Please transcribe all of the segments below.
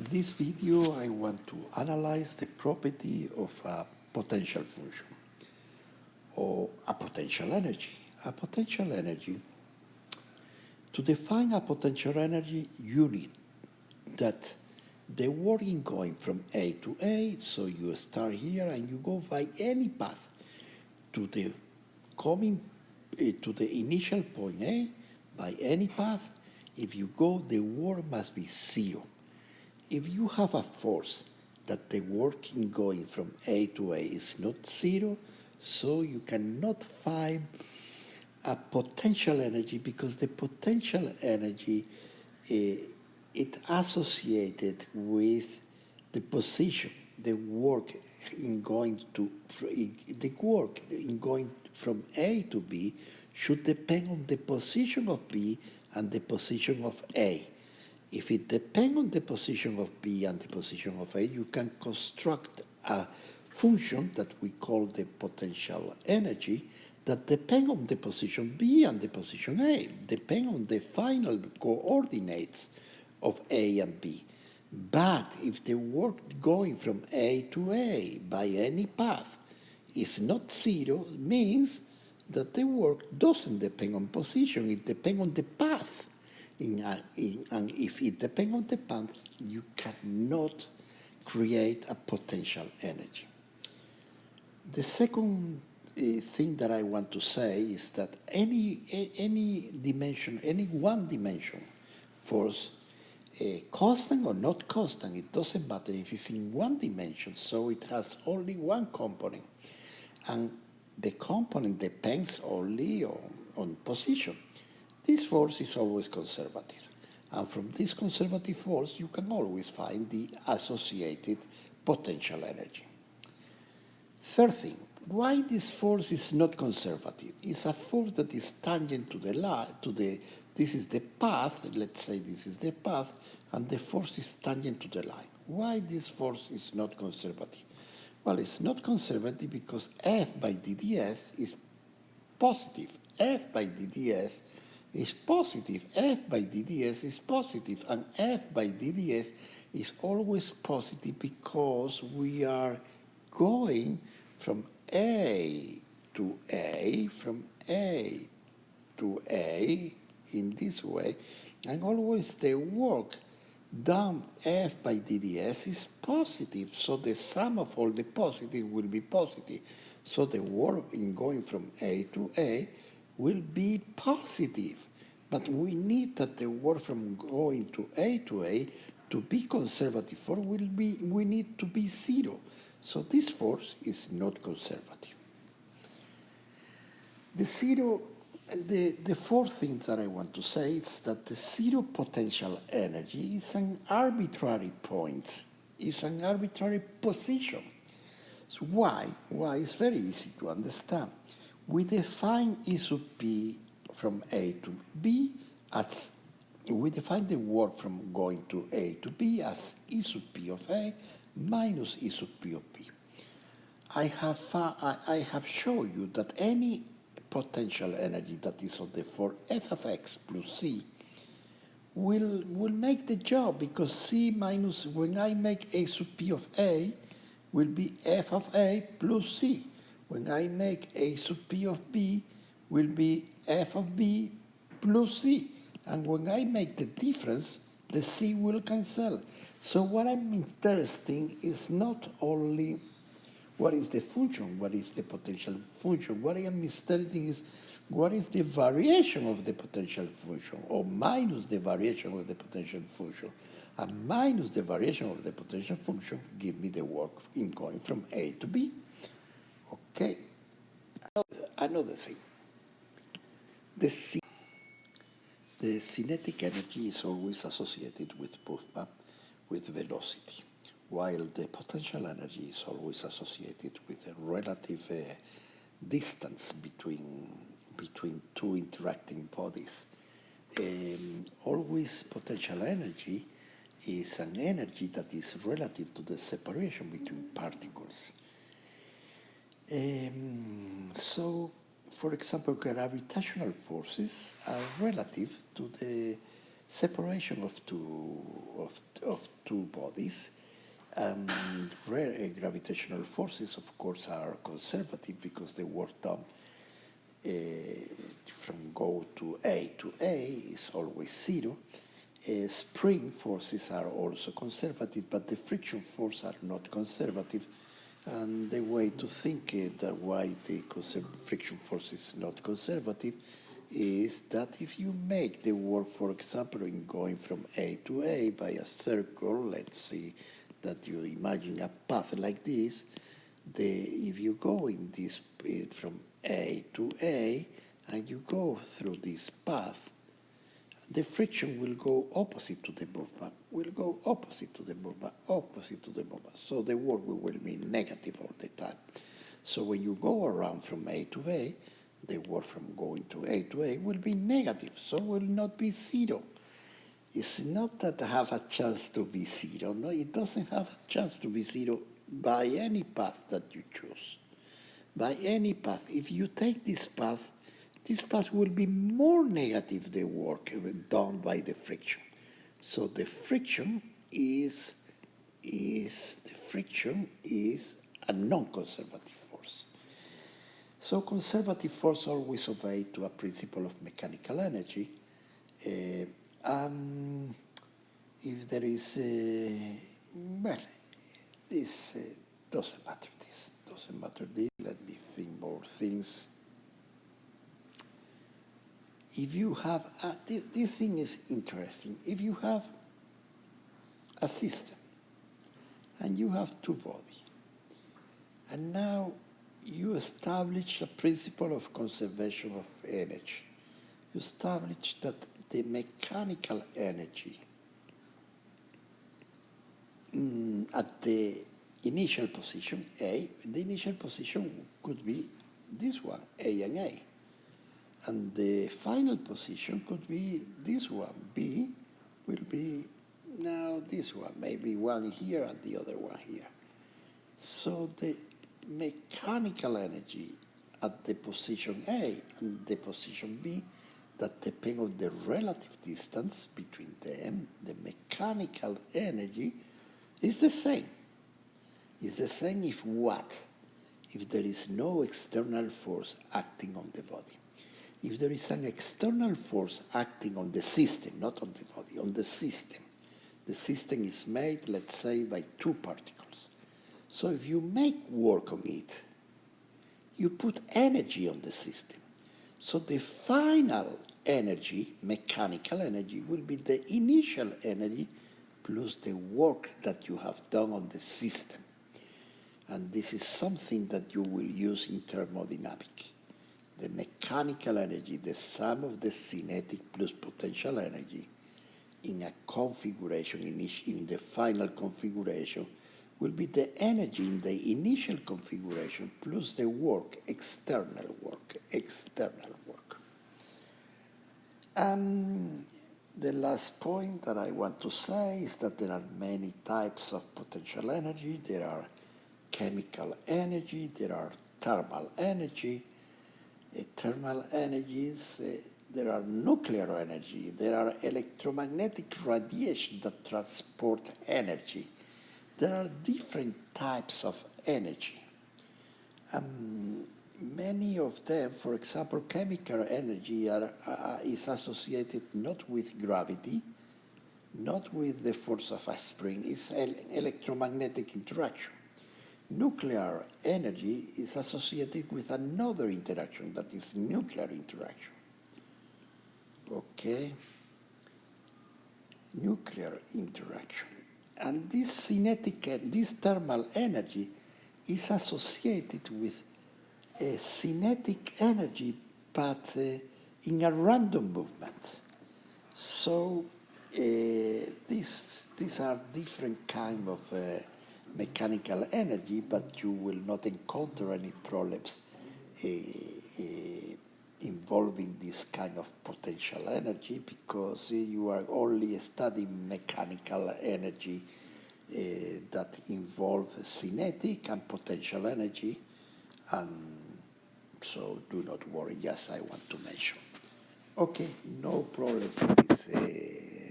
this video, I want to analyze the property of a potential function or a potential energy. A potential energy, to define a potential energy, you need that the work is going from A to A, so you start here and you go by any path to the to the initial point A by any path. If you go, the work must be zero. If you have a force that the work in going from A to A is not zero, so you cannot find a potential energy, because the potential energy it associated with the position, the work in going from A to B should depend on the position of B and the position of A. If it depends on the position of B and the position of A, you can construct a function that we call the potential energy that depends on the position B and the position A, depend on the final coordinates of A and B. But if the work going from A to A by any path is not zero, it means that the work doesn't depend on position, it depends on the path. And if it depends on the path, you cannot create a potential energy. The second thing that I want to say is that any dimension, any one-dimension force, constant or not constant, it doesn't matter if it's in one dimension, so it has only one component. And the component depends only on position. This force is always conservative. And from this conservative force, you can always find the associated potential energy. Third thing, why this force is not conservative? It's a force that is tangent to the this is the path, let's say this is the path, and the force is tangent to the line. Why this force is not conservative? Well, it's not conservative because F by dds is positive. F by dds is positive. F by dds is positive, and F by dds is always positive because we are going from A to A, from A to A in this way, and always the work done F by dds is positive, so the sum of all the positive will be positive. So the work in going from A to A will be positive. But we need that the work from going to A to be conservative, for we need to be zero. So this force is not conservative. The fourth thing that I want to say is that the zero potential energy is an arbitrary point, is an arbitrary position. So why? Why? It's very easy to understand. We define E sub P from A to B as, we define the work from going to A to B as E sub P of A minus E sub P of B. I have shown you that any potential energy that is of the for f of x plus c will make the job, because c minus, when I make A sub P of A, will be f of A plus c. When I make A sub P of B, will be f of B plus c. And when I make the difference, the c will cancel. So what I'm interested is not only what is the function, what is the potential function. What I am studying is what is the variation of the potential function, or minus the variation of the potential function. And minus the variation of the potential function give me the work in going from A to B. Okay. Another thing. The kinetic energy is always associated with movement, with velocity, while the potential energy is always associated with a relative distance between two interacting bodies. Always potential energy is an energy that is relative to the separation between particles. For example, gravitational forces are relative to separation of two bodies. Rare gravitational forces, of course, are conservative because they work done uh, from go to A is always zero. Spring forces are also conservative, but the friction force are not conservative. And the way to think that why the friction force is not conservative is that if you make the work, for example, in going from A to A by a circle, let's say that you imagine a path like this, if you go in this from A to A and you go through this path, the friction will go opposite to the movement, will go opposite to the movement, opposite to the movement. So the work will be negative all the time. So when you go around from A to A, the work from going to A will be negative, so will not be zero. It's not that I have a chance to be zero. No, it doesn't have a chance to be zero by any path that you choose. By any path. If you take this path will be more negative the work done by the friction. So the friction is a non-conservative force. So conservative force always obey to a principle of mechanical energy. If there is, well, this doesn't matter. This doesn't matter. This. Let me think more things. If you have this thing is interesting. If you have a system and you have two bodies, and now you establish a principle of conservation of energy. You establish that the mechanical energy at the initial position A, the initial position could be this one, A and A. And the final position could be this one, B will be now this one, maybe one here and the other one here. So the mechanical energy at the position A and the position B that depend on the relative distance between them, the mechanical energy is the same. It's the same if what? If there is no external force acting on the body. If there is an external force acting on the system, not on the body, on the system is made, let's say, by two particles. So if you make work on it, you put energy on the system. So the final energy, mechanical energy, will be the initial energy plus the work that you have done on the system. And this is something that you will use in thermodynamics. The mechanical energy, the sum of the kinetic plus potential energy in a configuration, in the final configuration, will be the energy in the initial configuration plus the work, external work. The last point that I want to say is that there are many types of potential energy. There are chemical energy, there are thermal energy. Thermal energies, there are nuclear energy, there are electromagnetic radiation that transport energy. There are different types of energy. Many of them, for example, chemical energy is associated not with gravity, not with the force of a spring, it's an electromagnetic interaction. Nuclear energy is associated with another interaction, that is nuclear interaction. Okay? Nuclear interaction. And this thermal energy is associated with a kinetic energy, but in a random movement. So these are different kind of mechanical energy, but you will not encounter any problems involving this kind of potential energy because you are only studying mechanical energy that involve kinetic and potential energy, and so do not worry, just I want to mention. Okay, no problem for this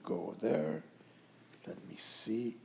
go there. Let me see.